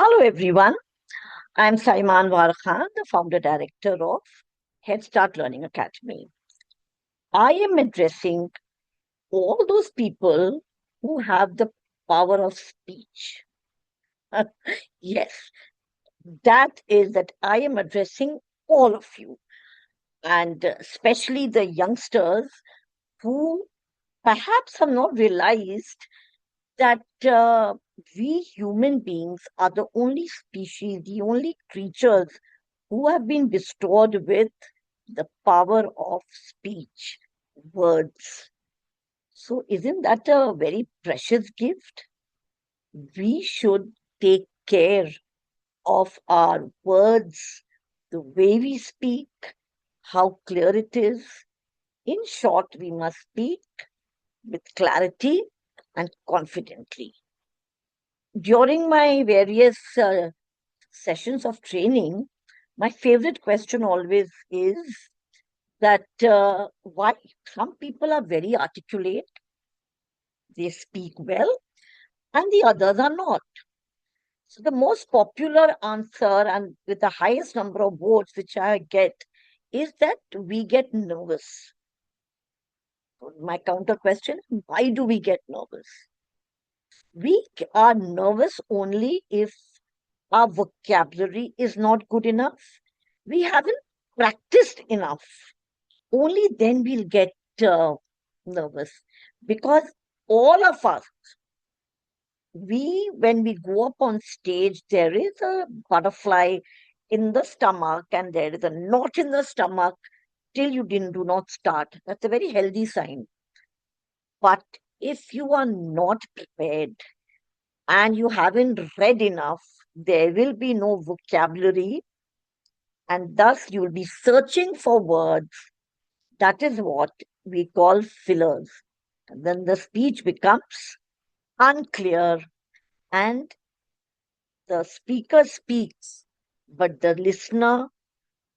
Hello, everyone. I'm Saiman Warkhan, the founder director of Head Start Learning Academy. I am addressing all those people who have the power of speech. Yes, that is that I am addressing all of you, and especially the youngsters who perhaps have not realized that we human beings are the only species, the only creatures who have been bestowed with the power of speech, words. So, isn't that a very precious gift? We should take care of our words, the way we speak, how clear it is. In short, we must speak with clarity and confidently. During my various sessions of training, my favorite question always is that why some people are very articulate, they speak well, and the others are not. So the most popular answer and with the highest number of votes which I get is that we get nervous. So my counter question, why do we get nervous? We are nervous only if our vocabulary is not good enough. We haven't practiced enough. Only then we'll get nervous, because all of us, when we go up on stage, there is a butterfly in the stomach and there is a knot in the stomach till you do not start. That's a very healthy sign. But if you are not prepared and you haven't read enough, there will be no vocabulary, and thus you will be searching for words. That is what we call fillers. And then the speech becomes unclear and the speaker speaks, but the listener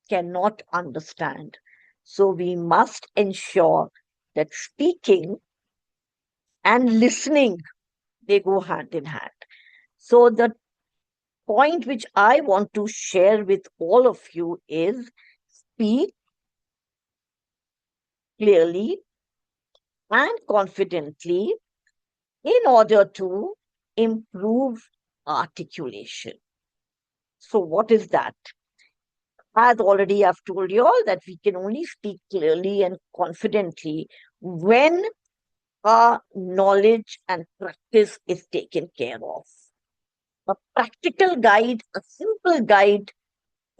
cannot understand. So we must ensure that speaking and listening, they go hand in hand. So the point which I want to share with all of you is speak clearly and confidently in order to improve articulation. So what is that? As already I've told you all that we can only speak clearly and confidently when our knowledge and practice is taken care of. A practical guide, a simple guide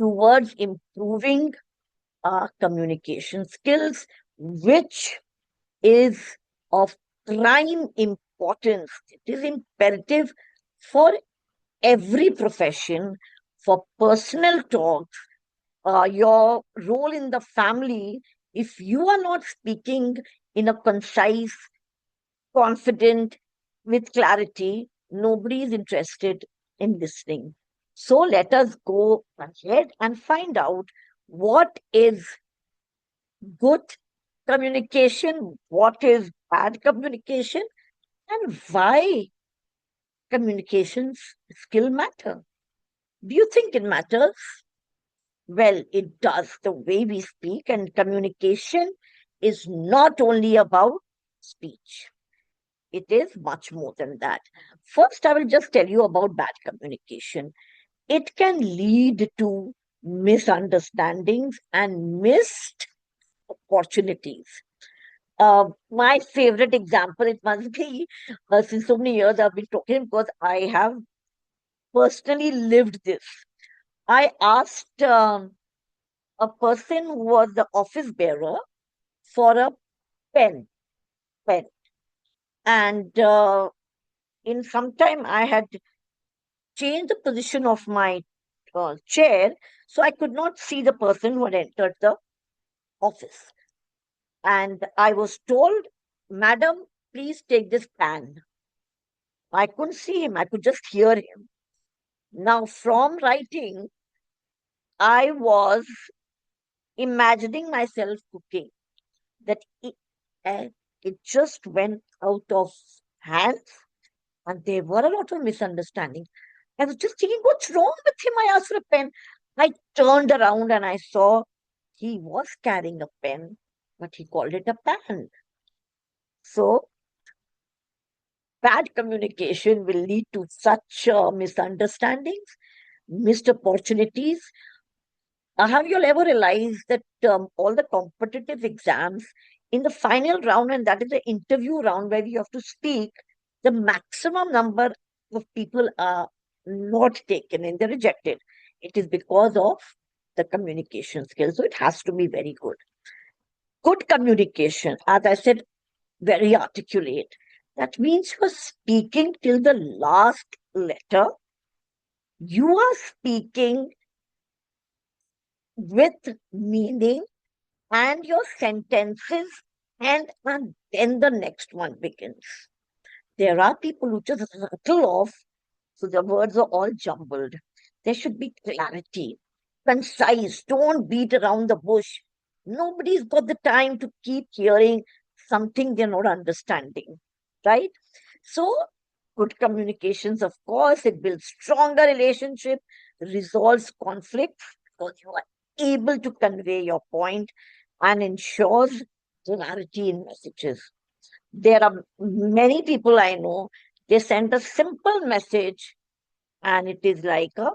towards improving our communication skills, which is of prime importance. It is imperative for every profession, for personal talks, your role in the family. If you are not speaking in a concise, confident, with clarity, nobody is interested in listening. So let us go ahead and find out what is good communication, what is bad communication, and why communications skill matter. Do you think it matters? Well, it does. The way we speak, and communication is not only about speech. It is much more than that. First, I will just tell you about bad communication. It can lead to misunderstandings and missed opportunities. My favorite example, it must be, since so many years I've been talking, because I have personally lived this. I asked a person who was the office bearer for a pen, pen, and in some time I had changed the position of my chair, so I could not see the person who had entered the office. And I was told, Madam, please take this pen. I couldn't see him, I could just hear him. Now, from writing, I was imagining myself cooking, that it just went out of hands, and there were a lot of misunderstandings. I was just thinking, what's wrong with him? I asked for a pen. I turned around and I saw he was carrying a pen, but he called it a pan. So bad communication will lead to such misunderstandings, missed opportunities. Have you ever realized that all the competitive exams in the final round, and that is the interview round where you have to speak, the maximum number of people are not taken and they're rejected. It is because of the communication skills. So it has to be very good. Good communication, as I said, very articulate. That means you're speaking till the last letter. You are speaking with meaning and your sentences, and then the next one begins. There are people who just rattle off, so the words are all jumbled. There should be clarity, concise. Don't beat around the bush. Nobody's got the time to keep hearing something they're not understanding, right? So, good communications, of course, it builds stronger relationship, resolves conflicts because you are able to convey your point and ensures clarity in messages. There are many people I know, they send a simple message and it is like a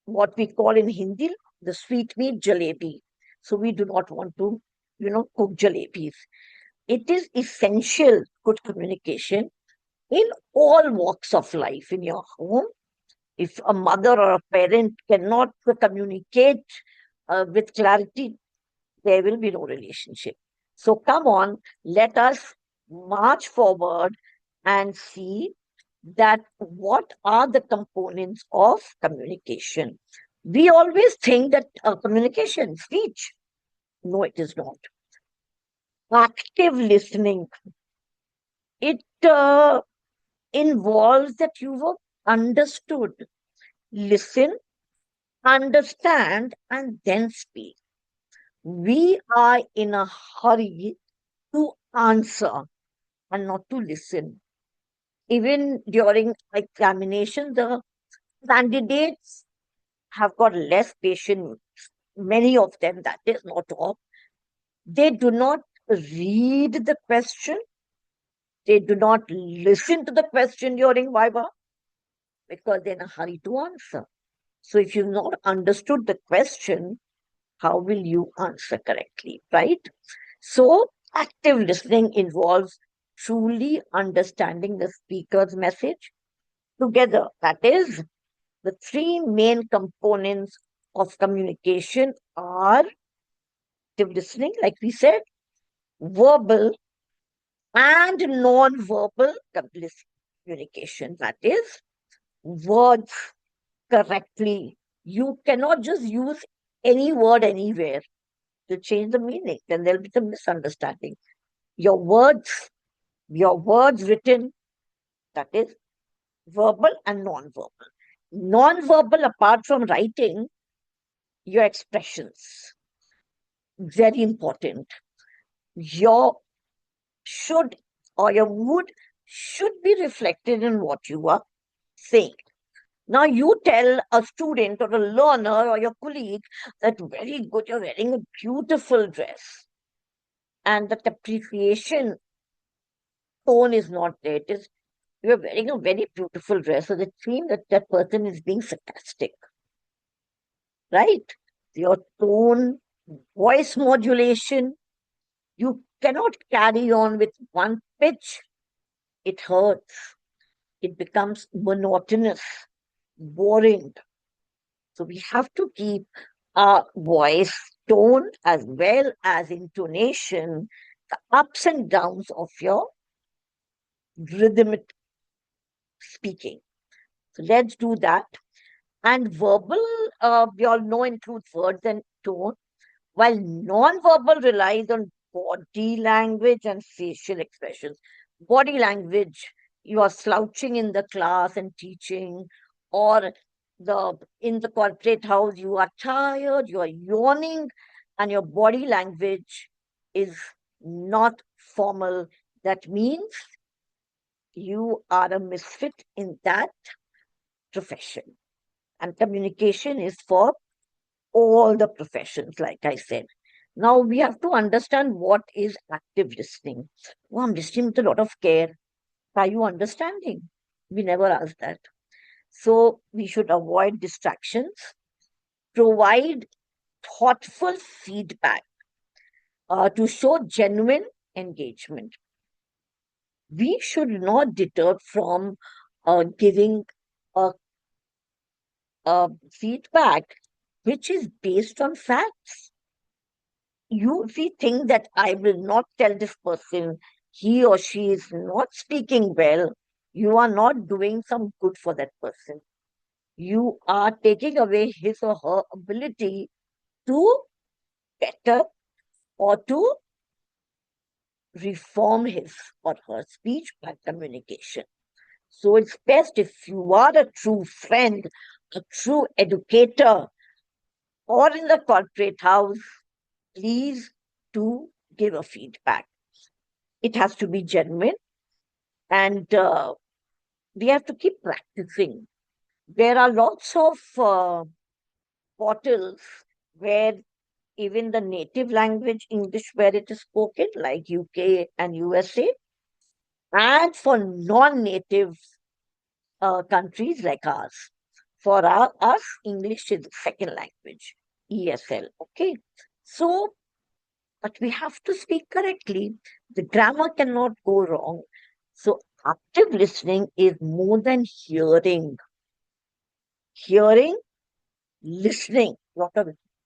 what we call in Hindi the sweet meat jalebi. So we do not want to, cook jalebis. It is essential good communication in all walks of life in your home. If a mother or a parent cannot communicate with clarity, there will be no relationship. So come on, let us march forward and see that what are the components of communication. We always think that communication, speech. No, it is not. Active listening. It involves that you were understood. Listen, understand, and then speak. We are in a hurry to answer and not to listen. Even during examination, the candidates have got less patience. Many of them, that is not all. They do not read the question. They do not listen to the question during Viva because they're in a hurry to answer. So if you've not understood the question, how will you answer correctly, right? So active listening involves truly understanding the speaker's message together. That is, the three main components of communication are active listening, like we said, verbal and non-verbal communication. That is, words correctly. You cannot just use any word anywhere to change the meaning. Then there'll be some misunderstanding. Your words, your words written, that is verbal and non-verbal. Non-verbal, apart from writing, your expressions, very important. Your should or your would should be reflected in what you are saying. Now, you tell a student or a learner or your colleague that very good, you're wearing a beautiful dress. And that appreciation tone is not there. It is, you're wearing a very beautiful dress. So it seems that that person is being sarcastic, right? Your tone, voice modulation, you cannot carry on with one pitch. It hurts. It becomes monotonous, boring. So we have to keep our voice tone as well as intonation, the ups and downs of your rhythmic speaking. So let's do that. And verbal, we all know, includes words and tone, while non-verbal relies on body language and facial expressions. Body language, you are slouching in the class and teaching, or in the corporate house, you are tired, you are yawning, and your body language is not formal. That means you are a misfit in that profession. And communication is for all the professions, like I said. Now we have to understand what is active listening. Oh, I'm listening with a lot of care. Are you understanding? We never ask that. So we should avoid distractions, provide thoughtful feedback to show genuine engagement. We should not deter from giving a, feedback which is based on facts. You if you think that I will not tell this person he or she is not speaking well, you are not doing some good for that person. You are taking away his or her ability to better or to reform his or her speech by communication. So it's best if you are a true friend, a true educator, or in the corporate house, please do give a feedback. It has to be genuine, and we have to keep practicing. There are lots of portals where even the native language English where it is spoken, like UK and USA, and for non-native countries like ours. For us, English is the second language, ESL. Okay, so but we have to speak correctly. The grammar cannot go wrong. So active listening is more than hearing. Hearing, listening.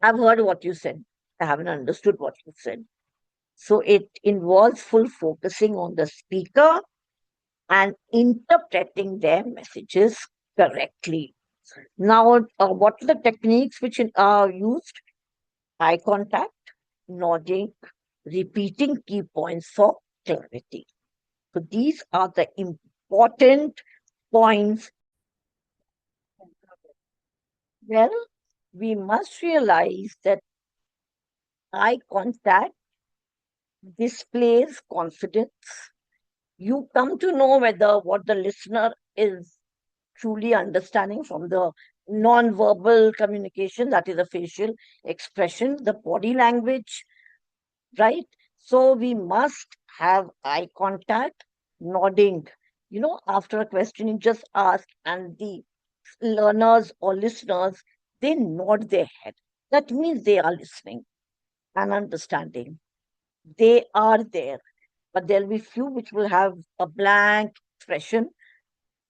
I've heard what you said. I haven't understood what you said. So it involves full focusing on the speaker and interpreting their messages correctly. Now, what are the techniques which are used? Eye contact, nodding, repeating key points for clarity. So these are the important points. Well, we must realize that eye contact displays confidence. You come to know whether what the listener is truly understanding from the non-verbal communication, that is the facial expression, the body language, right? So we must have eye contact, nodding. After a question, you just ask, and the learners or listeners, they nod their head. That means they are listening and understanding. They are there. But there'll be few which will have a blank expression,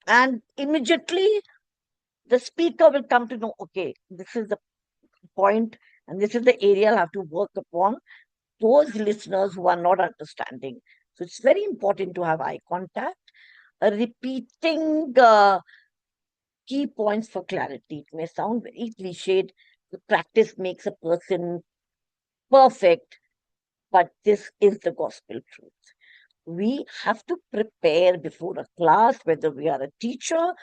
and immediately the speaker will come to know, okay, this is the point, and this is the area I'll have to work upon those listeners who are not understanding. So it's very important to have eye contact, repeating key points for clarity. It may sound very cliched. The practice makes a person perfect, but this is the gospel truth. We have to prepare before a class, whether we are a teacher,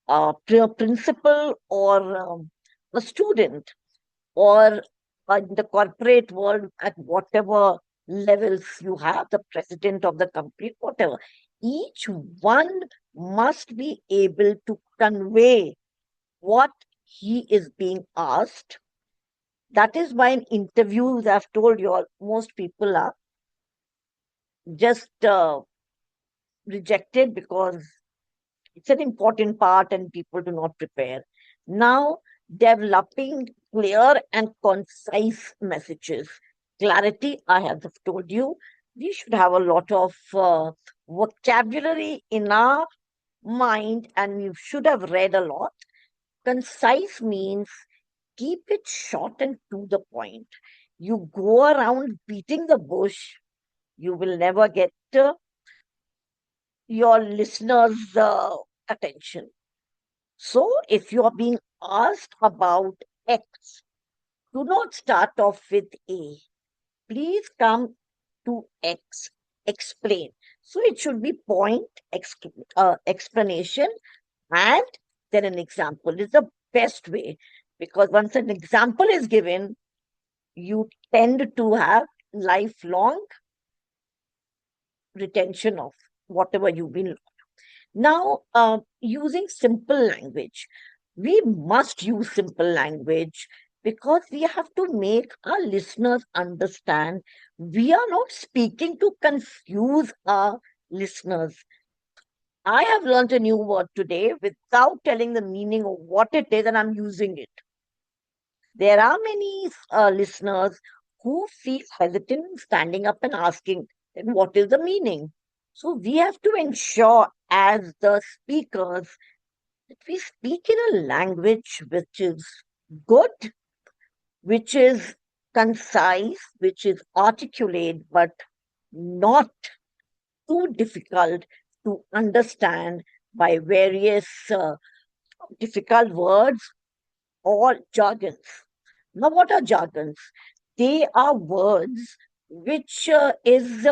a principal, or a student, or in the corporate world at whatever levels you have, the president of the company, whatever. Each one must be able to convey what he is being asked. That is why in interviews, I've told you all, most people are just rejected because it's an important part and people do not prepare. Now, developing clear and concise messages. Clarity, I have told you, we should have a lot of vocabulary in our mind and we should have read a lot. Concise means keep it short and to the point. You go around beating the bush, you will never get your listeners' attention. So, if you are being asked about X, do not start off with A. Please come to X, explain. So, it should be point, explanation, and then an example is the best way. Because once an example is given, you tend to have lifelong retention of whatever you've been. Now, using simple language, we must use simple language because we have to make our listeners understand we are not speaking to confuse our listeners. I have learned a new word today without telling the meaning of what it is, and I'm using it. There are many listeners who feel hesitant in standing up and asking, "Then what is the meaning?" So we have to ensure, as the speakers, that we speak in a language which is good, which is concise, which is articulate, but not too difficult to understand by various difficult words or jargons. Now, what are jargons? They are words which is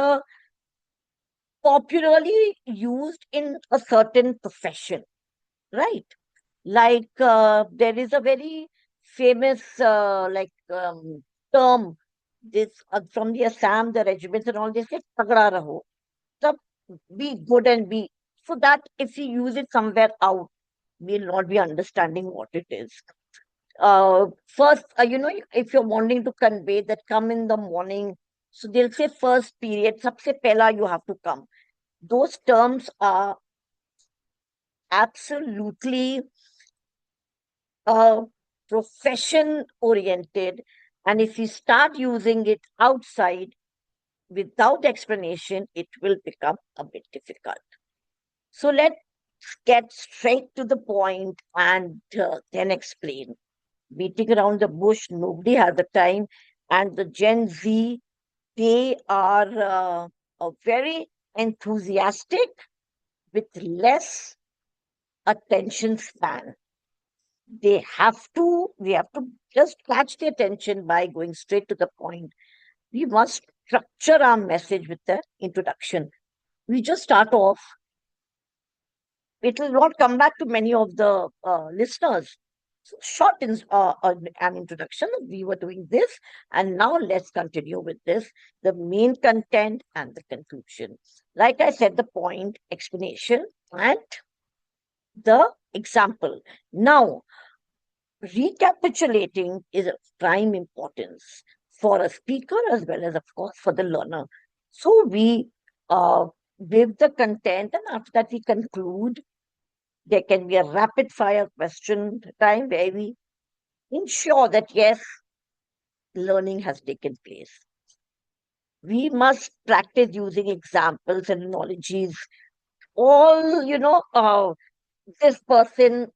popularly used in a certain profession, right? Like there is a very famous term this from the Assam, the regiments and all. They say "Tagda raho," so be good and be. So that if you use it somewhere out, we'll not be understanding what it is. First, if you're wanting to convey that come in the morning, so they'll say first period, sabse pehla you have to come. Those terms are absolutely profession oriented. And if you start using it outside without explanation, it will become a bit difficult. So let's get straight to the point and then explain. Beating around the bush, nobody has the time. And the Gen Z, they are very enthusiastic with less attention span. We have to just catch the attention by going straight to the point. We must structure our message with the introduction. We just start off. It will not come back to many of the listeners. So short an introduction. We were doing this, and now let's continue with this, the main content and the conclusion. Like I said, the point, explanation, and the example. Now, recapitulating is of prime importance for a speaker as well as, of course, for the learner. So we give the content, and after that, we conclude. There can be a rapid fire question time where we ensure that yes, learning has taken place. We must practice using examples and analogies. All, this person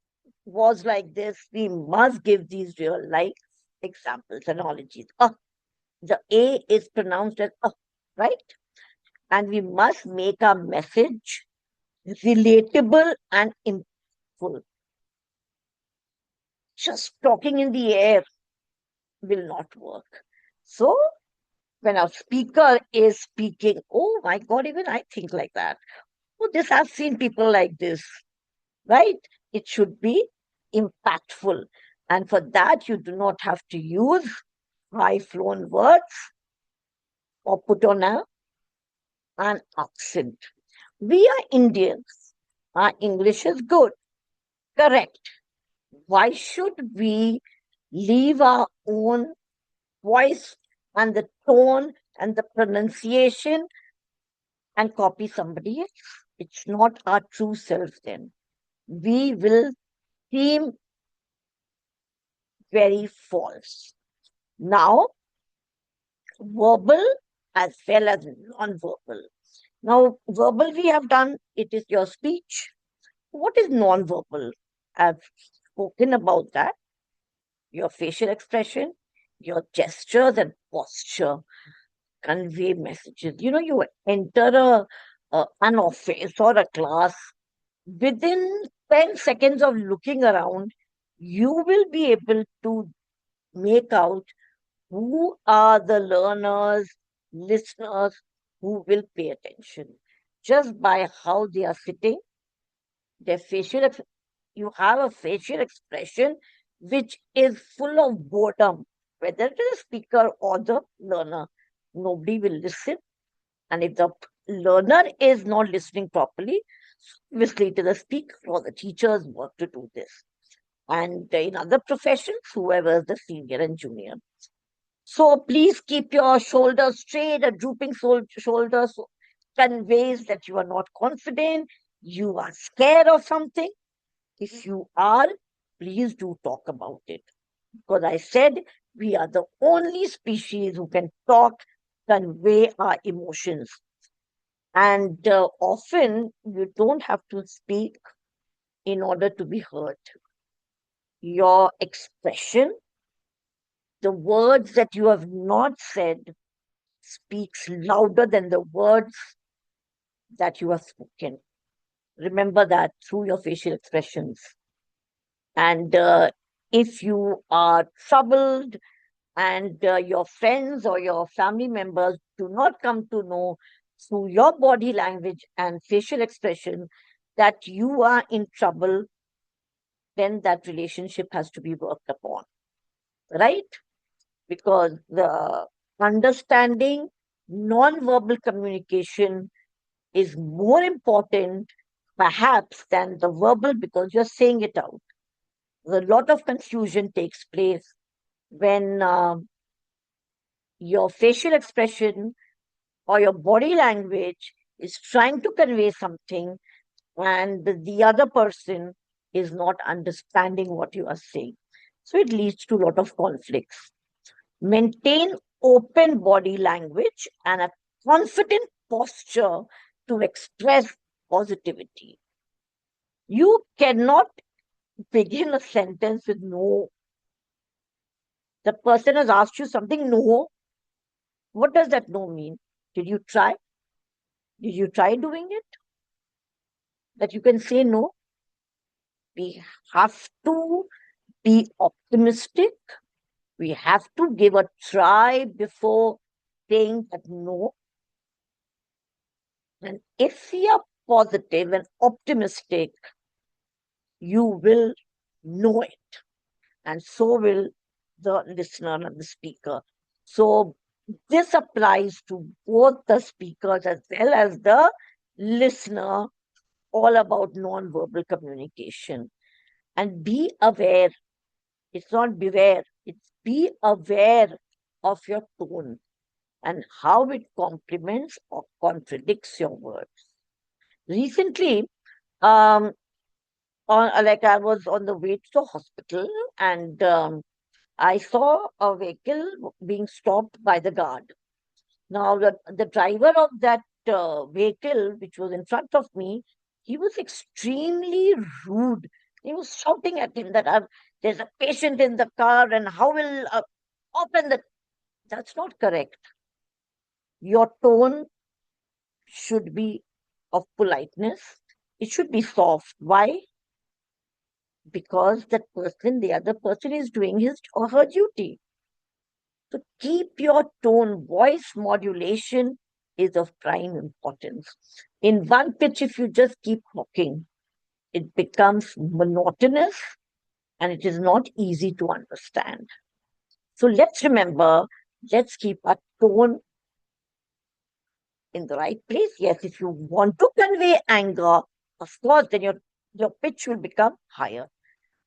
was like this. We must give these real life examples, analogies. The A is pronounced as right? And we must make our message relatable and impactful. Just talking in the air will not work. So when a speaker is speaking, oh my God, even I think like that. Oh, this I've seen people like this, right? It should be impactful. And for that, you do not have to use high flown words or put on an accent. We are Indians. Our English is good. Correct. Why should we leave our own voice and the tone and the pronunciation and copy somebody else? It's not our true self then. We will seem very false. Now, verbal as well as non-verbal. Now, verbal we have done, it is your speech. What is non-verbal? I've spoken about that. Your facial expression, your gestures and posture convey messages. You enter an office or a class, within 10 seconds of looking around, you will be able to make out who are the learners, listeners who will pay attention just by how they are sitting, their you have a facial expression which is full of boredom, whether it is a speaker or the learner. Nobody will listen. And if the learner is not listening properly, Obviously, it is the speaker or the teacher's work to do this. And in other professions, whoever is the senior and junior. So please keep your shoulders straight. A drooping shoulders conveys that you are not confident, you are scared of something. If you are, please do talk about it. Because I said we are the only species who can talk, convey our emotions. And often you don't have to speak in order to be heard. Your expression, the words that you have not said, speaks louder than the words that you have spoken. Remember that through your facial expressions. And if you are troubled and your friends or your family members do not come to know through your body language and facial expression that you are in trouble, then that relationship has to be worked upon, right? Because the understanding non-verbal communication is more important perhaps than the verbal, because you're saying it out. A lot of confusion takes place when your facial expression or your body language is trying to convey something and the other person is not understanding what you are saying. So it leads to a lot of conflicts. Maintain open body language and a confident posture to express positivity. You cannot begin a sentence with no. The person has asked you something, no. What does that no mean? Did you try? Did you try doing it? That you can say no? We have to be optimistic. We have to give a try before saying that no. And if we are positive and optimistic, you will know it. And so will the listener and the speaker. So this applies to both the speakers as well as the listener, all about non-verbal communication. And be aware. It's not beware, it's be aware of your tone and how it complements or contradicts your words. Recently, um, like I was on the way to the hospital and I saw a vehicle being stopped by the guard. Now, the driver of that vehicle, which was in front of me, he was extremely rude. He was shouting at him that there's a patient in the car and how will open the. That's not correct. Your tone should be of politeness. It should be soft. Why? Because that person, the other person, is doing his or her duty. So keep your tone. Voice modulation is of prime importance. In one pitch, if you just keep talking, it becomes monotonous and it is not easy to understand. So let's remember, let's keep our tone in the right place. Yes, if you want to convey anger, of course, then your pitch will become higher.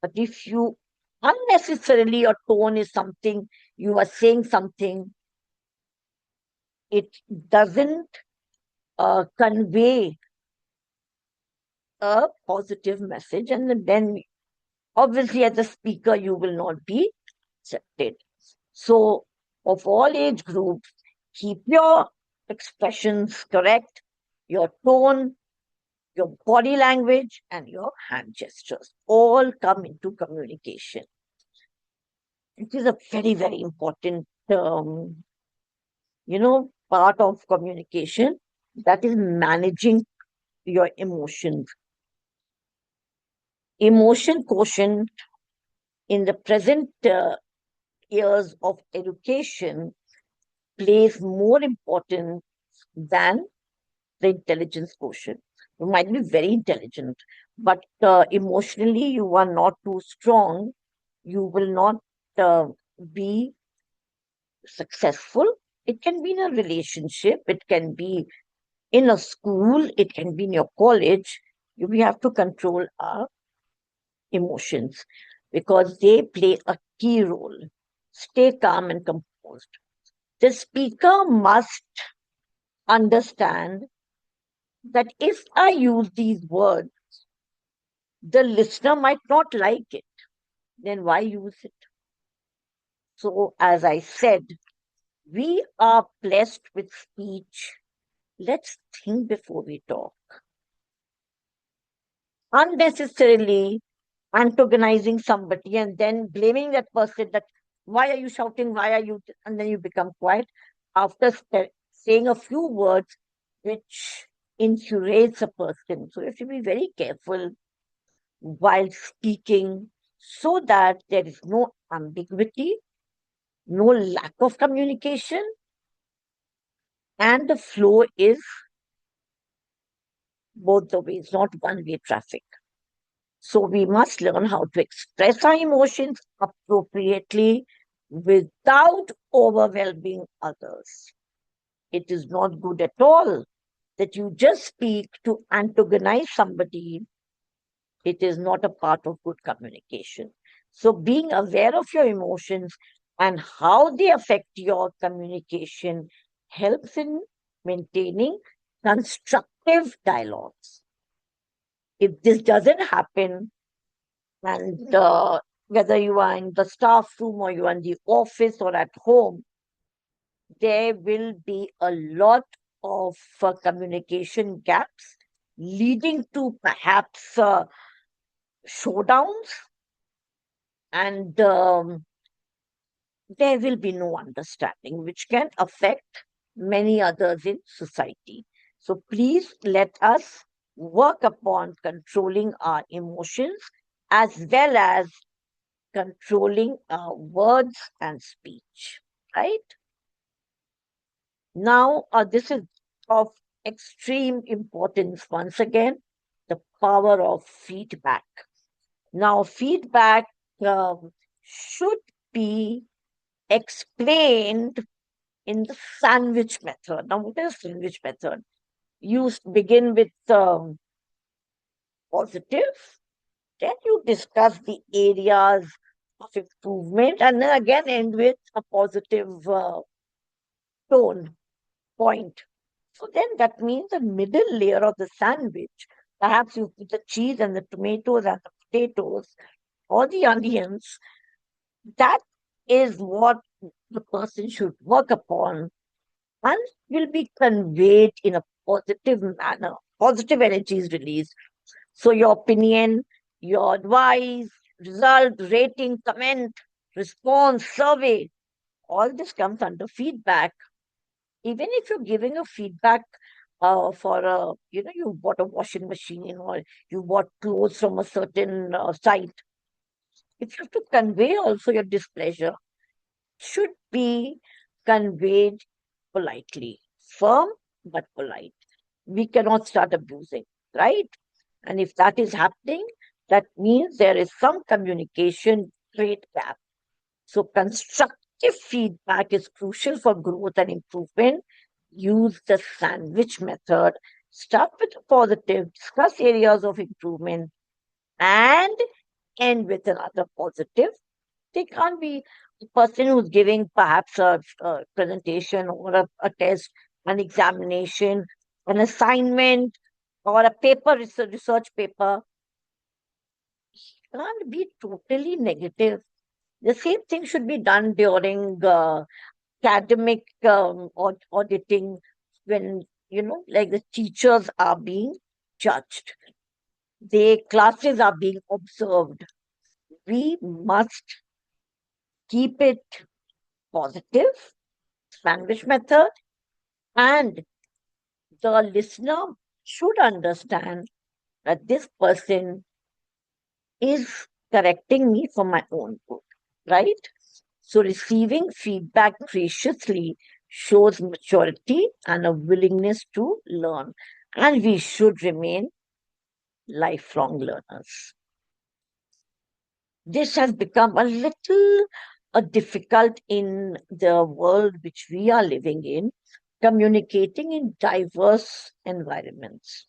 But if you unnecessarily, your tone is something, you are saying something, it doesn't convey a positive message, and then obviously as a speaker you will not be accepted. So of all age groups, keep your expressions correct, your tone, your body language, and your hand gestures all come into communication. It is a very, very important part of communication, that is managing your emotions. Emotion quotient in the present years of education plays more important than the intelligence quotient. You might be very intelligent, but emotionally you are not too strong. You will not be successful. It can be in a relationship, it can be in a school, it can be in your college. We have to control our emotions because they play a key role. Stay calm and composed. The speaker must understand that if I use these words, the listener might not like it. Then why use it? So, as I said, we are blessed with speech. Let's think before we talk. Unnecessarily antagonizing somebody and then blaming that person that why are you shouting, why are you, and then you become quiet after saying a few words which infuriates a person. So you have to be very careful while speaking so that there is no ambiguity, no lack of communication, and the flow is both the ways, not one way traffic. So we must learn how to express our emotions appropriately without overwhelming others. It is not good at all that you just speak to antagonize somebody. It is not a part of good communication. So being aware of your emotions and how they affect your communication helps in maintaining constructive dialogues. If this doesn't happen, and whether you are in the staff room or you are in the office or at home, there will be a lot of communication gaps leading to perhaps showdowns, and there will be no understanding, which can affect many others in society. So please let us work upon controlling our emotions as well as controlling our words and speech, right? Now, this is of extreme importance once again, the power of feedback. Now, feedback should be explained in the sandwich method. Now, what is sandwich method? You begin with positive, then you discuss the areas of improvement, and then again end with a positive tone point. So then that means the middle layer of the sandwich, perhaps you put the cheese and the tomatoes and the potatoes or the onions, that is what the person should work upon and will be conveyed in a positive manner. Positive energy is released. So your opinion, your advice, result, rating, comment, response, survey, all this comes under feedback. Even if you're giving a feedback for a, you bought a washing machine or you bought clothes from a certain site, if you have to convey also your displeasure, should be conveyed politely, firm but polite. We cannot start abusing, right? And if that is happening, that means there is some communication great gap. So constructive feedback is crucial for growth and improvement. Use the sandwich method. Start with a positive, discuss areas of improvement, and end with another positive. They can't be the person who's giving perhaps a presentation or a test, an examination, an assignment, or a paper, research paper. Can't be totally negative. The same thing should be done during academic auditing when, like the teachers are being judged. The classes are being observed. We must keep it positive, sandwich method, and the listener should understand that this person is correcting me for my own good, right? So receiving feedback graciously shows maturity and a willingness to learn. And we should remain lifelong learners. This has become a little difficult in the world which we are living in, communicating in diverse environments.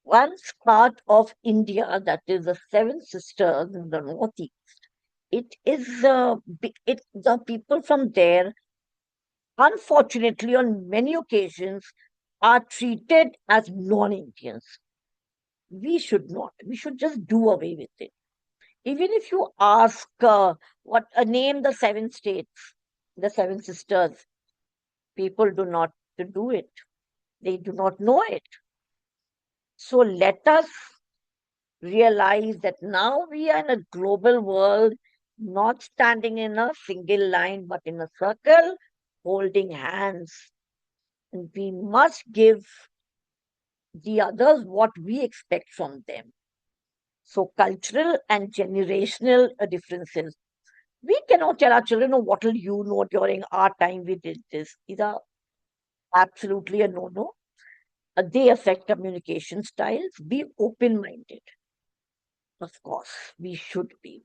one part of India, that is the Seven Sisters in the Northeast. It is the people from there, unfortunately, on many occasions, are treated as non-Indians. We should not. We should just do away with it. Even if you ask what name the seven states, the seven sisters, people do not do it. They do not know it. So let us realize that now we are in a global world, not standing in a single line, but in a circle, holding hands. And we must give the others what we expect from them. So, cultural and generational differences. We cannot tell our children, oh, what will you know during our time we did this. These are absolutely a no no. They affect communication styles. Be open minded. Of course, we should be.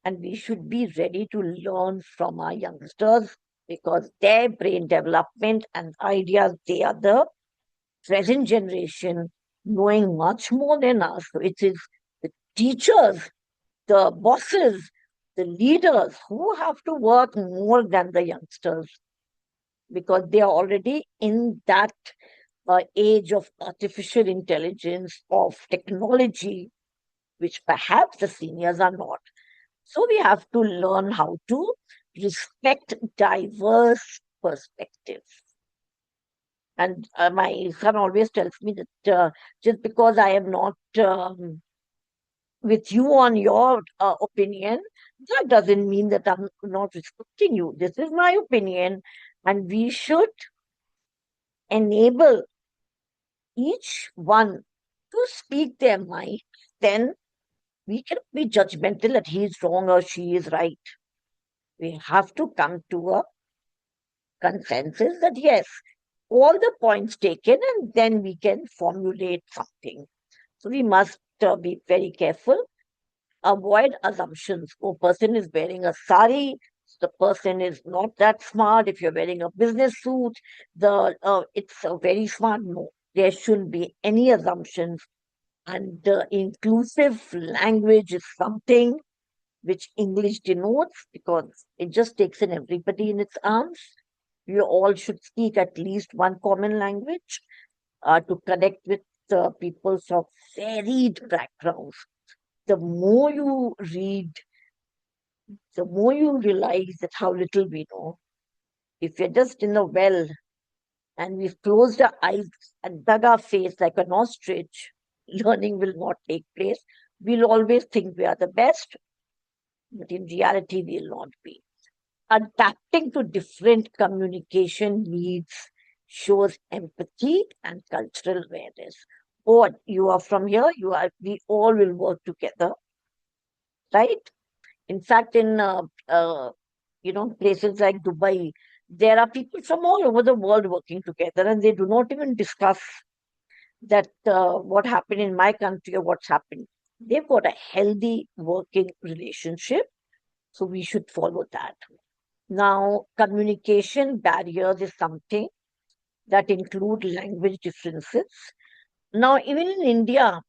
And we should be ready to learn from our youngsters because their brain development and ideas, they are the present generation knowing much more than us. So it is the teachers, the bosses, the leaders who have to work more than the youngsters because they are already in that age of artificial intelligence, of technology, which perhaps the seniors are not. So we have to learn how to respect diverse perspectives. And my son always tells me that just because I am not with you on your opinion, that doesn't mean that I'm not respecting you. This is my opinion, and we should enable each one to speak their mind. Then we cannot be judgmental that he is wrong or she is right. We have to come to a consensus that yes, all the points taken, and then we can formulate something. So we must be very careful, avoid assumptions. Oh, person is wearing a sari, the person is not that smart. If you're wearing a business suit, it's a very smart. No, there shouldn't be any assumptions. And inclusive language is something which English denotes because it just takes in everybody in its arms. We all should speak at least one common language to connect with people of varied backgrounds. The more you read, the more you realize that how little we know. If we're just in a well and we've closed our eyes and dug our face like an ostrich, learning will not take place. We'll always think we are the best, but in reality, we'll not be. Adapting to different communication needs shows empathy and cultural awareness. Or you are from here, we all will work together, right? In fact, in places like Dubai, there are people from all over the world working together, and they do not even discuss that what happened in my country or what's happened. They've got a healthy working relationship, so we should follow that. Now, communication barriers is something that include language differences. Now, even in India,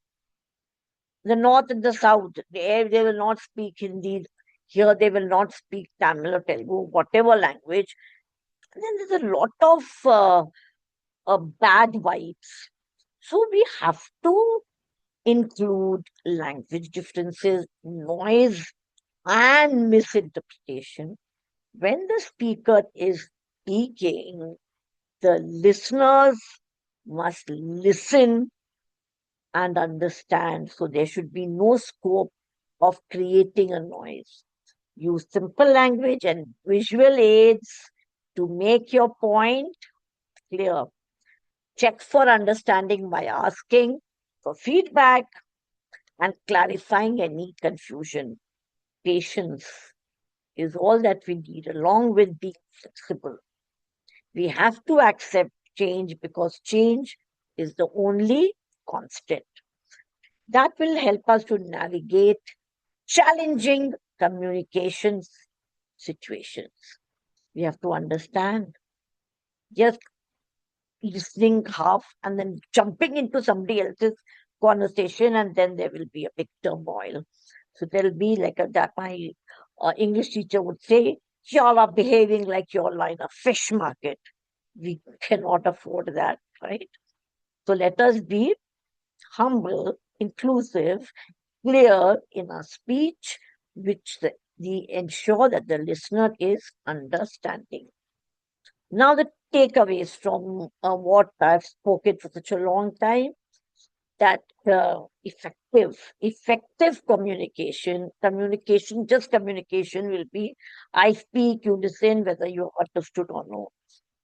the north and the south, they will not speak Hindi. Here, they will not speak Tamil or Telugu, whatever language. And then there's a lot of bad vibes. So we have to include language differences, noise, and misinterpretation. When the speaker is speaking, the listeners must listen and understand. So there should be no scope of creating a noise. Use simple language and visual aids to make your point clear. Check for understanding by asking for feedback and clarifying any confusion. Patience is all that we need, along with being flexible. We have to accept change because change is the only constant. That will help us to navigate challenging communications situations. We have to understand just listening half and then jumping into somebody else's conversation, and then there will be a big turmoil. So there'll be like that my English teacher would say, y'all are behaving like you're in a fish market. We cannot afford that, right? So let us be humble, inclusive, clear in our speech, which the ensure that the listener is understanding. Now, the takeaways from what I've spoken for such a long time, that effective communication, just communication will be I speak, you listen, whether you understood or no.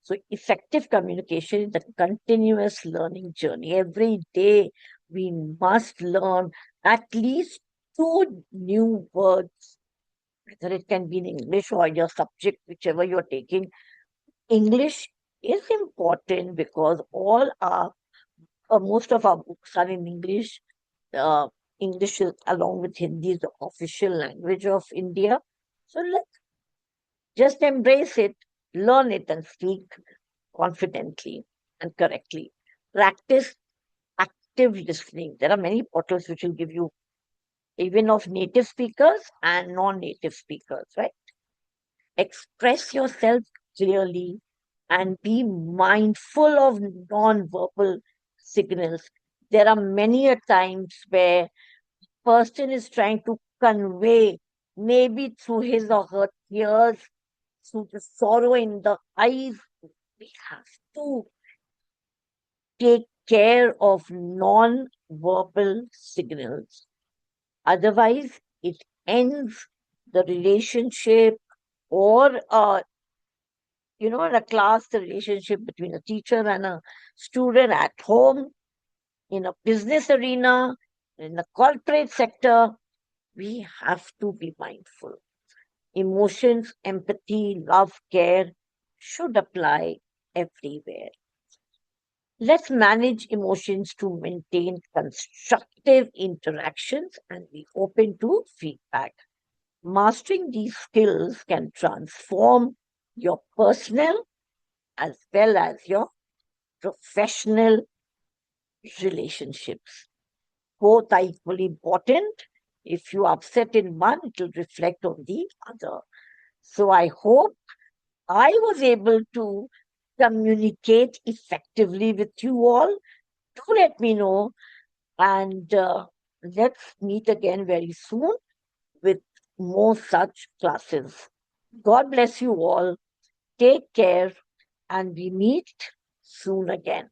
So effective communication is a continuous learning journey. Every day we must learn at least two new words, whether it can be in English or your subject, whichever you're taking. English is important because most of our books are in English. Uh, English is, along with Hindi, is the official language of India. So let's just embrace it, learn it, and speak confidently and correctly. Practice active listening. There are many portals which will give you even of native speakers and non-native speakers, right? Express yourself clearly and be mindful of non-verbal signals. There are many a times where person is trying to convey, maybe through his or her tears, through the sorrow in the eyes. We have to take care of non-verbal signals. Otherwise, it ends the relationship, or in a class, the relationship between a teacher and a student at home, in a business arena, in the corporate sector. We have to be mindful. Emotions, empathy, love, care should apply everywhere. Let's manage emotions to maintain constructive interactions and be open to feedback. Mastering these skills can transform your personal as well as your professional relationships. Both are equally important. If you upset in one, it will reflect on the other. So I hope I was able to communicate effectively with you all. Do let me know, and let's meet again very soon with more such classes. God bless you all. Take care, and we meet soon again.